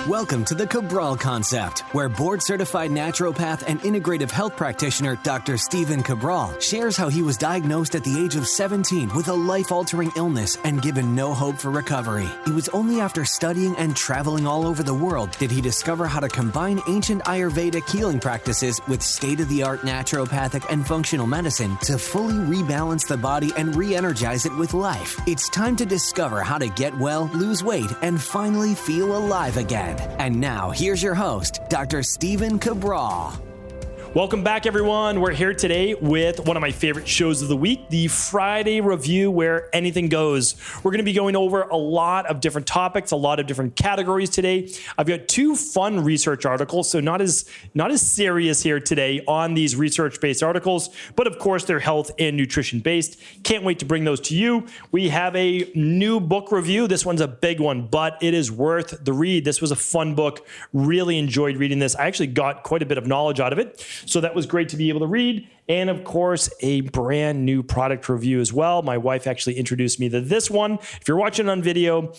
Welcome to the Cabral Concept, where board-certified naturopath and integrative health practitioner Dr. Stephen Cabral shares how he was diagnosed at the age of 17 with a life-altering illness and given no hope for recovery. It was only after studying and traveling all over the world did he discover how to combine ancient Ayurvedic healing practices with state-of-the-art naturopathic and functional medicine to fully rebalance the body and re-energize it with life. It's time to discover how to get well, lose weight, and finally feel alive again. And now, here's your host, Dr. Stephen Cabral. Welcome back, everyone. We're here today with one of my favorite shows of the week, the Friday Review, where anything goes. We're going to be going over a lot of different topics, a lot of different categories today. I've got two fun research articles, so not as serious here today on these research-based articles, but of course they're health and nutrition-based. Can't wait to bring those to you. We have a new book review. This one's a big one, but it is worth the read. This was a fun book. Really enjoyed reading this. I actually got quite a bit of knowledge out of it. So that was great to be able to read. And of course, a brand new product review as well. My wife actually introduced me to this one. If you're watching on video,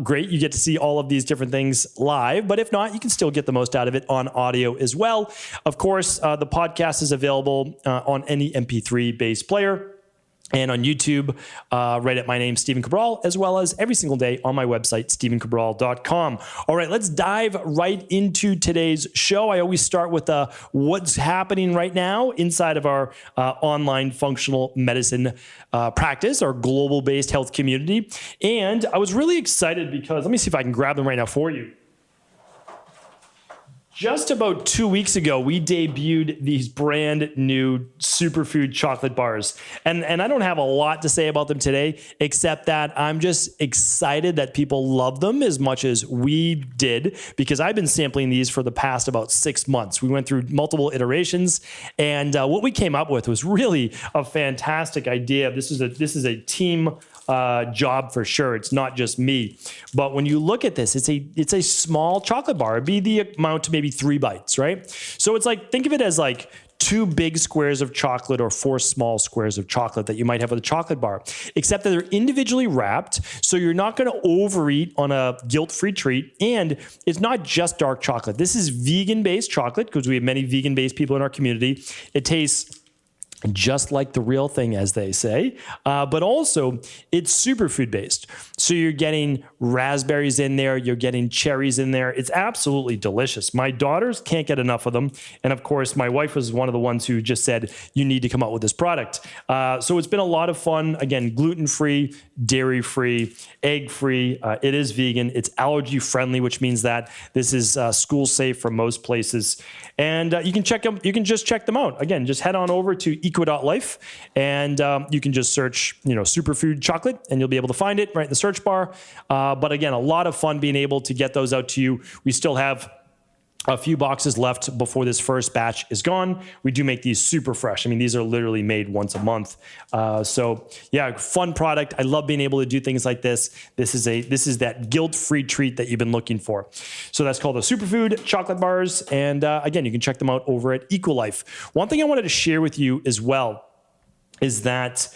great. You get to see all of these different things live. But if not, you can still get the most out of it on audio as well. Of course, the podcast is available on any MP3 based player. And on YouTube, right at my name, Stephen Cabral, as well as every single day on my website, stephencabral.com. All right, let's dive right into today's show. I always start with what's happening right now inside of our online functional medicine practice, our global-based health community. And I was really excited because, let me see if I can grab them right now for you. Just about 2 weeks ago, we debuted these brand new superfood chocolate bars. And I don't have a lot to say about them today, except that I'm just excited that people love them as much as we did, because I've been sampling these for the past about 6 months. We went through multiple iterations, and what we came up with was really a fantastic idea. This is a team job for sure. It's not just me. But when you look at this, it's a small chocolate bar. It'd be the amount to maybe 3 bites, right? So it's like, think of it as like 2 big squares of chocolate or 4 small squares of chocolate that you might have with a chocolate bar, except that they're individually wrapped. So you're not going to overeat on a guilt-free treat. And it's not just dark chocolate. This is vegan-based chocolate, because we have many vegan-based people in our community. It tastes just like the real thing, as they say, but also it's superfood based. So you're getting raspberries in there, you're getting cherries in there. It's absolutely delicious. My daughters can't get enough of them. And of course, my wife was one of the ones who just said, you need to come out with this product. So it's been a lot of fun. Again, gluten-free, dairy-free, egg-free. It is vegan. It's allergy-friendly, which means that this is school safe for most places. And you can check them. You can just check them out. Again, just head on over to eco.life, and you can just search, superfood chocolate, and you'll be able to find it right in the search bar. But again, a lot of fun being able to get those out to you. We still have a few boxes left before this first batch is gone. We do make these super fresh. I mean, these are literally made once a month. So yeah, fun product. I love being able to do things like this. This is that guilt-free treat that you've been looking for. So that's called the Superfood Chocolate Bars. And again, you can check them out over at EcoLife. One thing I wanted to share with you as well is that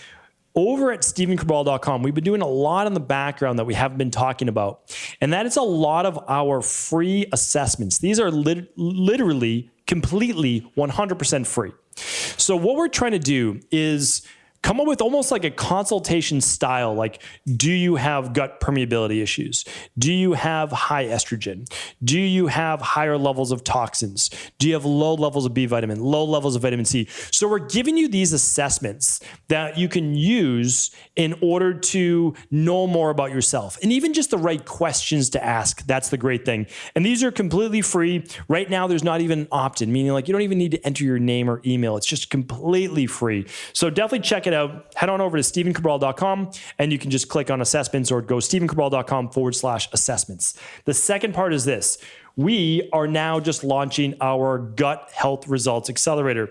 over at stephencabral.com, we've been doing a lot in the background that we haven't been talking about. And that is a lot of our free assessments. These are literally, completely 100% free. So what we're trying to do is come up with almost like a consultation style, like, do you have gut permeability issues? Do you have high estrogen? Do you have higher levels of toxins? Do you have low levels of B vitamin, low levels of vitamin C? So we're giving you these assessments that you can use in order to know more about yourself, and even just the right questions to ask. That's the great thing. And these are completely free. Right now, there's not even an opt-in, meaning like you don't even need to enter your name or email. It's just completely free. So definitely check it out. Head on over to stephencabral.com, and you can just click on assessments, or go stephencabral.com/assessments. The second part is this. We are now just launching our Gut Health Results Accelerator.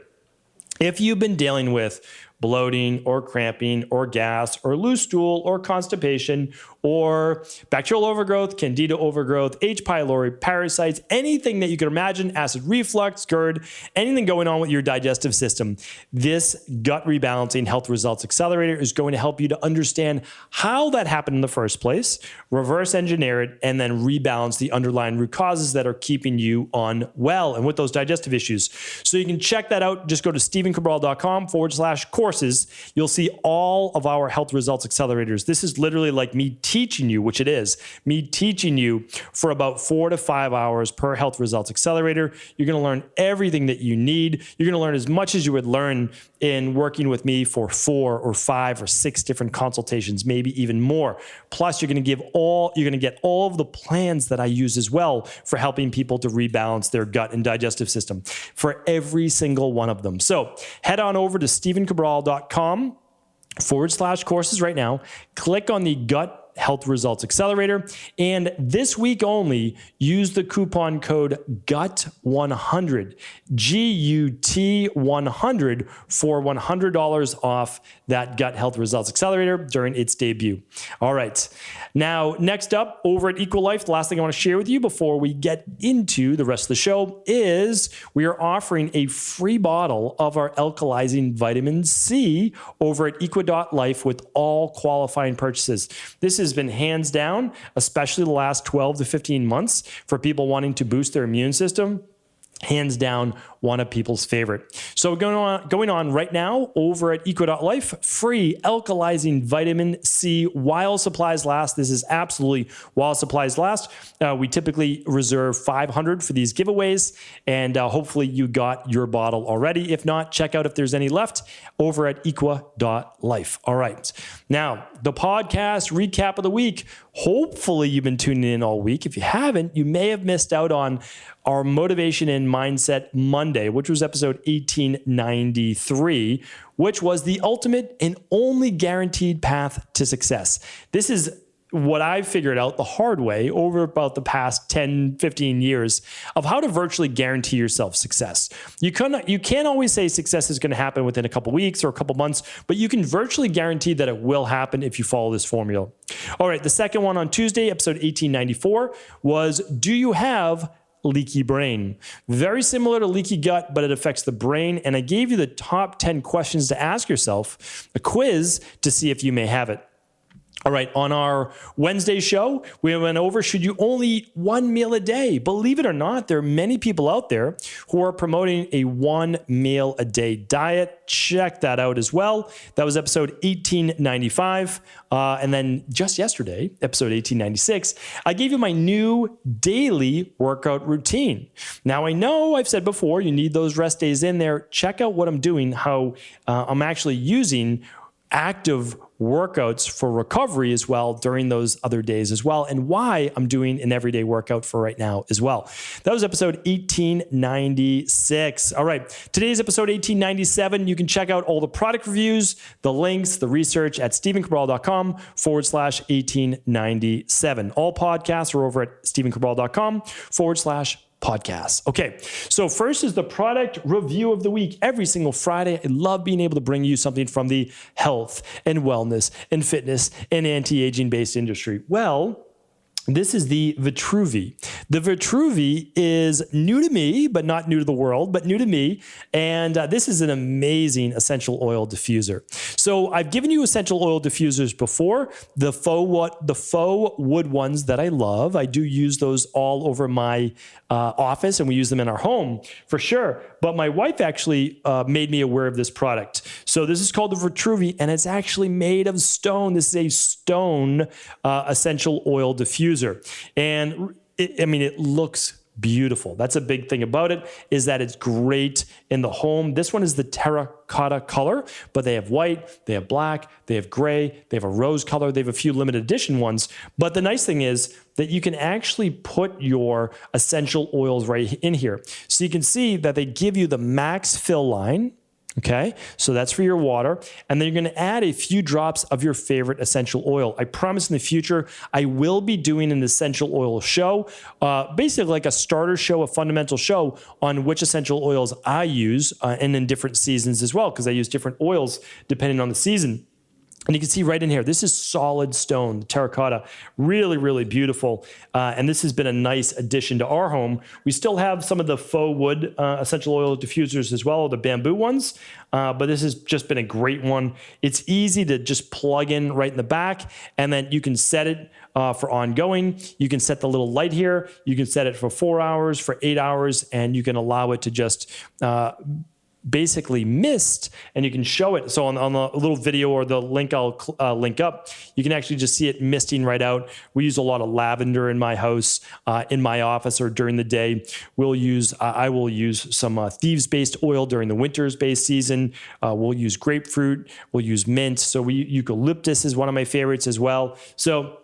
If you've been dealing with bloating or cramping or gas or loose stool or constipation or bacterial overgrowth, candida overgrowth, H. pylori, parasites, anything that you can imagine, acid reflux, GERD, anything going on with your digestive system. This gut rebalancing health results accelerator is going to help you to understand how that happened in the first place, reverse engineer it, and then rebalance the underlying root causes that are keeping you unwell and with those digestive issues. So you can check that out. Just go to stevencabral.com/courses. You'll see all of our health results accelerators. This is literally like me teaching you, which it is, me teaching you for about 4 to 5 hours per health results accelerator. You're going to learn everything that you need. You're going to learn as much as you would learn in working with me for 4 or 5 or 6 different consultations, maybe even more. Plus, you're going to get all of the plans that I use as well for helping people to rebalance their gut and digestive system for every single one of them. So head on over to stevencabral.com/courses right now. Click on the gut health results accelerator. And this week only, use the coupon code GUT100, GUT100 for $100 off that gut health results accelerator during its debut. All right. Now, next up over at EqualLife, the last thing I want to share with you before we get into the rest of the show is we are offering a free bottle of our alkalizing vitamin C over at Equa.life with all qualifying purchases. This has been hands down, especially the last 12 to 15 months for people wanting to boost their immune system. Hands down, one of people's favorite. So going on right now over at Equa.life, free alkalizing vitamin C while supplies last. This is absolutely while supplies last. We typically reserve 500 for these giveaways, and hopefully you got your bottle already. If not, check out if there's any left over at Equa.life. All right. Now, the podcast recap of the week. Hopefully you've been tuning in all week. If you haven't, you may have missed out on our Motivation and Mindset Monday, which was episode 1893, which was the ultimate and only guaranteed path to success. This is what I've figured out the hard way over about the past 10, 15 years of how to virtually guarantee yourself success. You can't always say success is going to happen within a couple weeks or a couple months, but you can virtually guarantee that it will happen if you follow this formula. All right, the second one on Tuesday, episode 1894, was Do You Have Leaky Brain? Very similar to leaky gut, but it affects the brain. And I gave you the top 10 questions to ask yourself, a quiz to see if you may have it. All right, on our Wednesday show, we went over, should you only eat one meal a day? Believe it or not, there are many people out there who are promoting a 1 meal a day diet. Check that out as well. That was episode 1895. And then just yesterday, episode 1896, I gave you my new daily workout routine. Now, I know I've said before, you need those rest days in there. Check out what I'm doing, how I'm actually using active workouts for recovery as well during those other days as well, and why I'm doing an everyday workout for right now as well. That was episode 1896. All right, today's episode 1897. You can check out all the product reviews, the links, the research at stevencabral.com/1897. All podcasts are over at stevencabral.com/podcasts. Okay, so first is the product review of the week. Every single Friday, I love being able to bring you something from the health and wellness and fitness and anti-aging based industry. Well, this is the Vitruvi. The Vitruvi is new to me, but not new to the world, but new to me. And this is an amazing essential oil diffuser. So I've given you essential oil diffusers before, the faux wood ones that I love. I do use those all over my office, and we use them in our home for sure. But my wife actually made me aware of this product. So this is called the Vitruvi, and it's actually made of stone. This is a stone essential oil diffuser. And it looks beautiful. That's a big thing about it, is that it's great in the home. This one is the terracotta color, but they have white, they have black, they have gray, they have a rose color, they have a few limited edition ones. But the nice thing is that you can actually put your essential oils right in here. So you can see that they give you the max fill line. Okay, so that's for your water. And then you're going to add a few drops of your favorite essential oil. I promise in the future, I will be doing an essential oil show, basically like a starter show, a fundamental show on which essential oils I use and in different seasons as well, because I use different oils depending on the season. And you can see right in here, this is solid stone, terracotta, really, really beautiful. And this has been a nice addition to our home. We still have some of the faux wood essential oil diffusers as well, the bamboo ones. But this has just been a great one. It's easy to just plug in right in the back, and then you can set it for ongoing. You can set the little light here. You can set it for 4 hours, for 8 hours, and you can allow it to just basically mist, and you can show it. So on the little video or the link I'll link up, you can actually just see it misting right out. We use a lot of lavender in my house, in my office, or during the day. I will use some thieves-based oil during the winter's-based season. We'll use grapefruit. We'll use mint. So eucalyptus is one of my favorites as well. So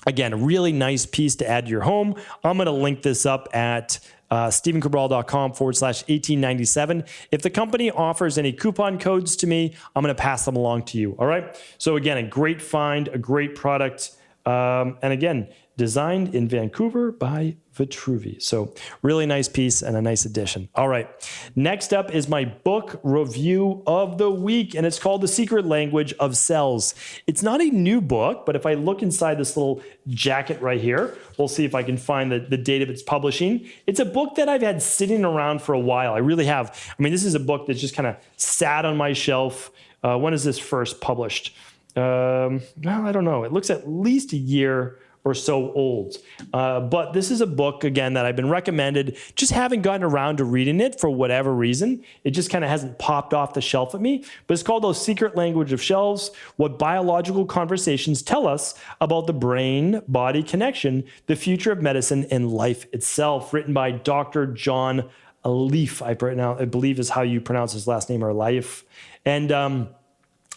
again, a really nice piece to add to your home. I'm going to link this up at StephenCabral.com/1897. If the company offers any coupon codes to me, I'm going to pass them along to you. All right. So again, a great find, a great product. And again, designed in Vancouver by Vitruvi. So really nice piece and a nice addition. All right. Next up is my book review of the week, and it's called The Secret Language of Cells. It's not a new book, but if I look inside this little jacket right here, we'll see if I can find the date of its publishing. It's a book that I've had sitting around for a while. I really have. I mean, this is a book that's just kind of sat on my shelf. When is this first published? Well, I don't know. It looks at least a year or so old. But this is a book, again, that I've been recommended, just haven't gotten around to reading it for whatever reason. It just kind of hasn't popped off the shelf at me. But it's called The Secret Language of Cells, What Biological Conversations Tell Us About the Brain-Body Connection, the Future of Medicine, and Life Itself, written by Dr. John Leaf, I believe is how you pronounce his last name, or Leif. And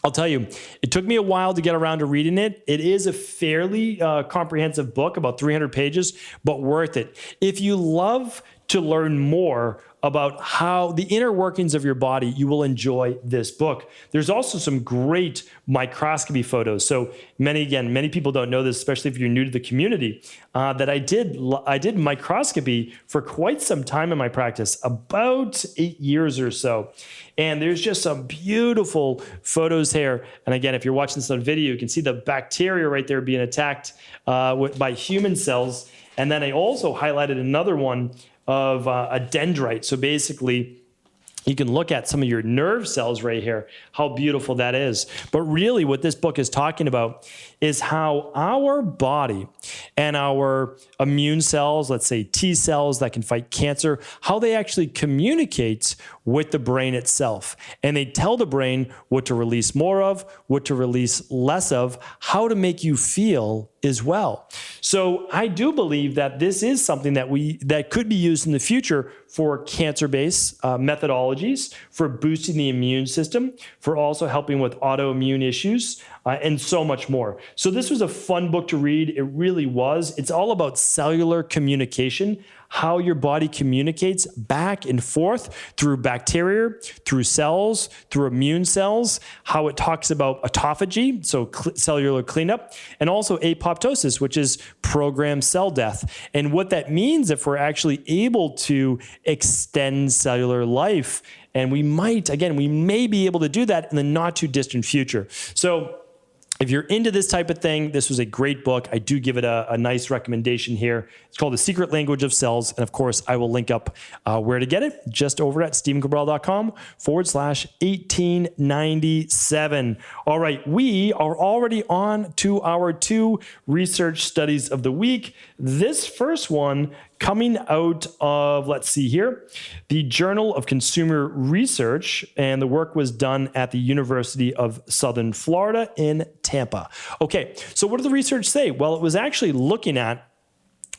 I'll tell you, it took me a while to get around to reading it. It is a fairly comprehensive book, about 300 pages, but worth it. If you love to learn more about how the inner workings of your body, you will enjoy this book. There's also some great microscopy photos. So many people don't know this, especially if you're new to the community, that I did microscopy for quite some time in my practice, about 8 years or so. And there's just some beautiful photos here. And again, if you're watching this on video, you can see the bacteria right there being attacked by human cells. And then I also highlighted another one of a dendrite. So basically, you can look at some of your nerve cells right here, how beautiful that is. But really what this book is talking about is how our body and our immune cells, let's say T cells that can fight cancer, how they actually communicate with the brain itself. And they tell the brain what to release more of, what to release less of, how to make you feel as well. So I do believe that this is something that could be used in the future for cancer-based methodologies, for boosting the immune system, for also helping with autoimmune issues, and so much more. So this was a fun book to read. It really was. It's all about cellular communication, how your body communicates back and forth through bacteria, through cells, through immune cells, how it talks about autophagy, so cellular cleanup, and also apoptosis, which is programmed cell death. And what that means if we're actually able to extend cellular life. And we may be able to do that in the not too distant future. So if you're into this type of thing, this was a great book. I do give it a nice recommendation here. It's called The Secret Language of Cells. And of course, I will link up where to get it just over at StephenCabral.com/1897. All right, we are already on to our 2 research studies of the week. This first one coming out of, let's see here, the Journal of Consumer Research, and the work was done at the University of Southern Florida in Tampa. Okay, so what did the research say? Well, it was actually looking at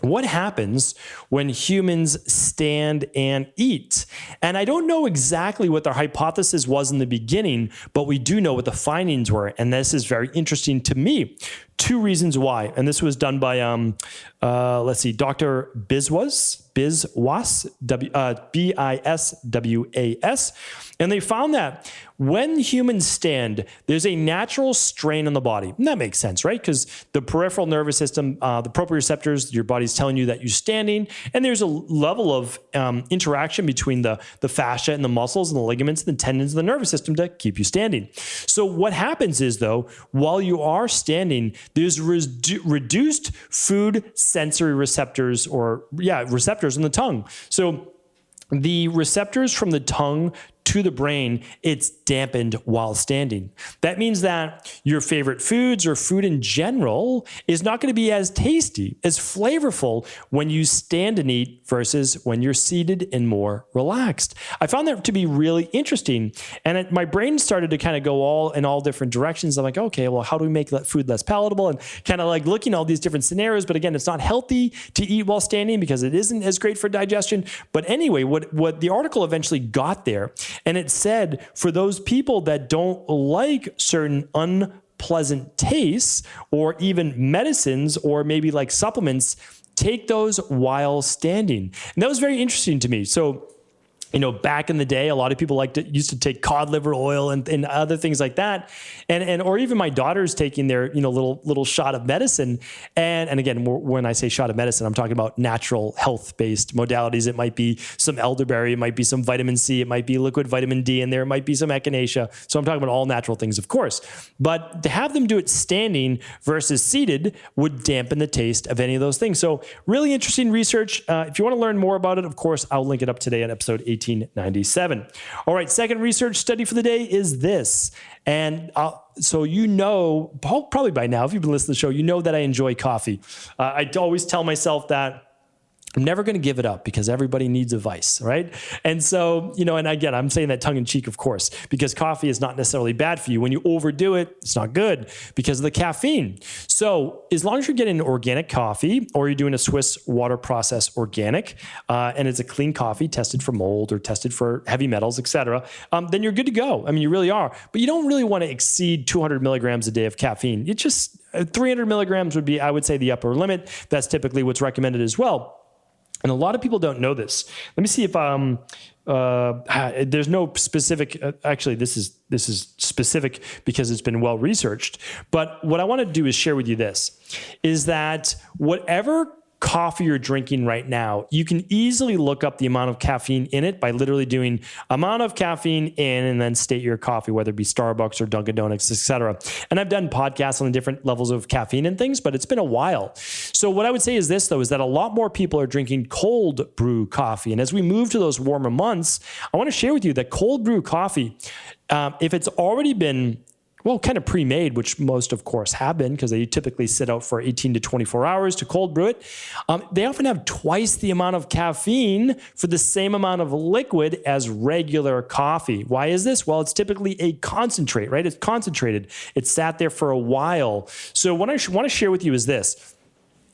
what happens when humans stand and eat. And I don't know exactly what their hypothesis was in the beginning, but we do know what the findings were. And this is very interesting to me. 2 reasons why. And this was done by, Dr. Biswas, Biswas. And they found that when humans stand, there's a natural strain on the body. And that makes sense, right? Because the peripheral nervous system, the proprioceptors, your body's telling you that you're standing. And there's a level of interaction between the fascia and the muscles and the ligaments and the tendons of the nervous system to keep you standing. So what happens is, though, while you are standing, there's reduced food sensory receptors receptors in the tongue. So the receptors from the tongue to the brain, it's dampened while standing. That means that your favorite foods or food in general is not going to be as tasty, as flavorful when you stand and eat versus when you're seated and more relaxed. I found that to be really interesting. And my brain started to kind of go in all different directions. I'm like, okay, well, how do we make that food less palatable? And kind of like looking at all these different scenarios. But again, it's not healthy to eat while standing because it isn't as great for digestion. But anyway, what the article eventually got there, and it said for those people that don't like certain unpleasant tastes or even medicines or maybe like supplements, take those while standing. And that was very interesting to me. So, back in the day, a lot of people used to take cod liver oil and other things like that. Or even my daughter's taking their, little shot of medicine. And again, when I say shot of medicine, I'm talking about natural health-based modalities. It might be some elderberry, it might be some vitamin C, it might be liquid vitamin D, and there might be some echinacea. So I'm talking about all natural things, of course. But to have them do it standing versus seated would dampen the taste of any of those things. So really interesting research. If you want to learn more about it, of course, I'll link it up today on episode 18. 1897. All right, second research study for the day is this. And so probably by now, if you've been listening to the show, you know that I enjoy coffee. I always tell myself that I'm never going to give it up because everybody needs a vice, right? And so, and again, I'm saying that tongue in cheek, of course, because coffee is not necessarily bad for you. When you overdo it, it's not good because of the caffeine. So as long as you're getting organic coffee or you're doing a Swiss water process organic, and it's a clean coffee tested for mold or tested for heavy metals, et cetera, then you're good to go. I mean, you really are, but you don't really want to exceed 200 milligrams a day of caffeine. It just 300 milligrams would be, I would say, the upper limit. That's typically what's recommended as well. And a lot of people don't know this. Let me see if there's no specific. Actually, this is specific because it's been well researched. But what I want to do is share with you this: is that whatever coffee you're drinking right now, you can easily look up the amount of caffeine in it by literally doing amount of caffeine in and then state your coffee, whether it be Starbucks or Dunkin' Donuts, etc. And I've done podcasts on the different levels of caffeine and things, but it's been a while. So what I would say is this, though, is that a lot more people are drinking cold brew coffee. And as we move to those warmer months, I want to share with you that cold brew coffee, if it's already been kind of pre-made, which most, of course, have been because they typically sit out for 18 to 24 hours to cold brew it. They often have twice the amount of caffeine for the same amount of liquid as regular coffee. Why is this? Well, it's typically a concentrate, right? It's concentrated. It's sat there for a while. So what I want to share with you is this.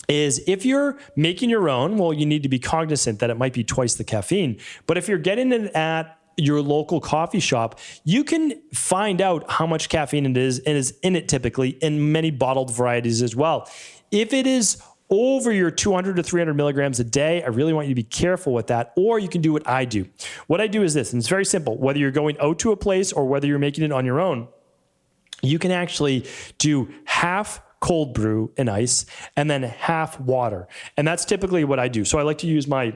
Is if you're making your own, well, you need to be cognizant that it might be twice the caffeine. But if you're getting it at your local coffee shop, you can find out how much caffeine it is and is in it typically in many bottled varieties as well. If it is over your 200 to 300 milligrams a day, I really want you to be careful with that. Or you can do what I do. What I do is this, and it's very simple. Whether you're going out to a place or whether you're making it on your own, you can actually do half cold brew and ice and then half water. And that's typically what I do. So I like to use my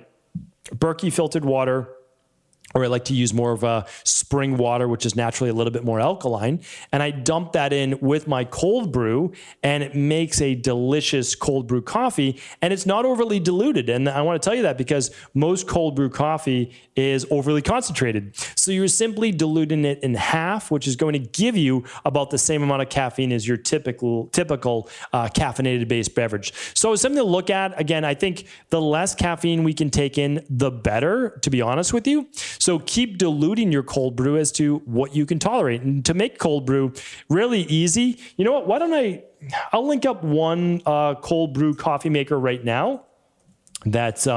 Berkey filtered water, or I like to use more of a spring water, which is naturally a little bit more alkaline. And I dump that in with my cold brew, and it makes a delicious cold brew coffee. And it's not overly diluted. And I want to tell you that because most cold brew coffee is overly concentrated. So you're simply diluting it in half, which is going to give you about the same amount of caffeine as your typical caffeinated based beverage. So it's something to look at. Again, I think the less caffeine we can take in, the better, to be honest with you. So keep diluting your cold brew as to what you can tolerate. And to make cold brew really easy, you know what? I'll link up one cold brew coffee maker right now. that's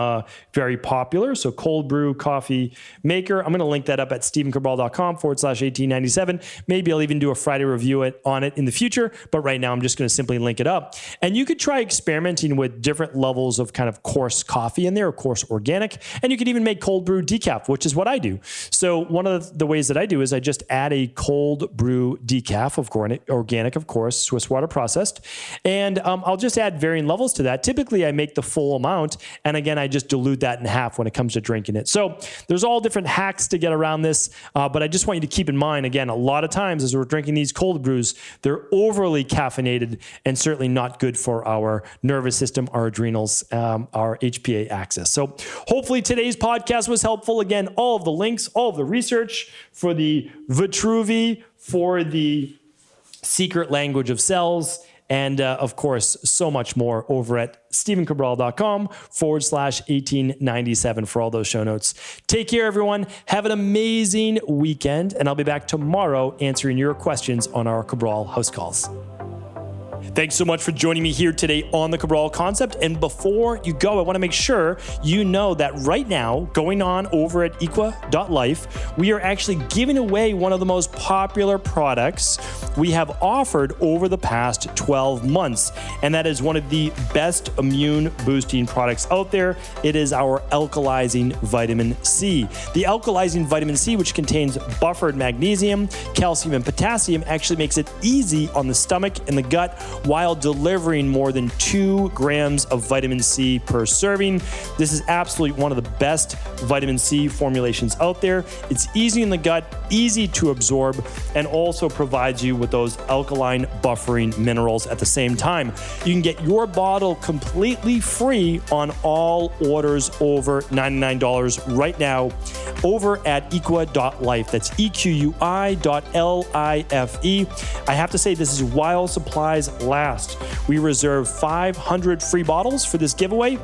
very popular. So cold brew coffee maker. I'm going to link that up at stevencabral.com/1897. Maybe I'll even do a Friday review on it in the future. But right now I'm just going to simply link it up. And you could try experimenting with different levels of kind of coarse coffee in there, or coarse organic. And you could even make cold brew decaf, which is what I do. So one of the ways that I do is I just add a cold brew decaf of organic, of course, Swiss water processed. And I'll just add varying levels to that. Typically I make the full amount. And again, I just dilute that in half when it comes to drinking it. So there's all different hacks to get around this. But I just want you to keep in mind, again, a lot of times as we're drinking these cold brews, they're overly caffeinated and certainly not good for our nervous system, our adrenals, our HPA axis. So hopefully today's podcast was helpful. Again, all of the links, all of the research for the Vitruvi, for the secret language of cells, and of course, so much more over at stevencabral.com/1897 for all those show notes. Take care, everyone. Have an amazing weekend, and I'll be back tomorrow answering your questions on our Cabral House Calls. Thanks so much for joining me here today on the Cabral Concept. And before you go, I want to make sure you know that right now, going on over at equa.life, we are actually giving away one of the most popular products we have offered over the past 12 months. And that is one of the best immune boosting products out there. It is our alkalizing vitamin C. The alkalizing vitamin C, which contains buffered magnesium, calcium, and potassium, actually makes it easy on the stomach and the gut, while delivering more than 2 grams of vitamin C per serving. This is absolutely one of the best vitamin C formulations out there. It's easy in the gut, easy to absorb, and also provides you with those alkaline buffering minerals at the same time. You can get your bottle completely free on all orders over $99 right now over at equa.life. That's EQUI.LIFE. I have to say, this is while supplies last. We reserve 500 free bottles for this giveaway,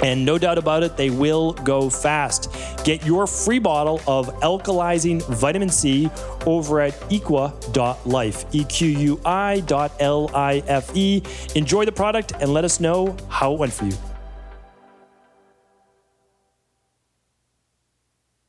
and no doubt about it, they will go fast. Get your free bottle of alkalizing vitamin C over at equa.life, EQUI.LIFE. Enjoy the product and let us know how it went for you.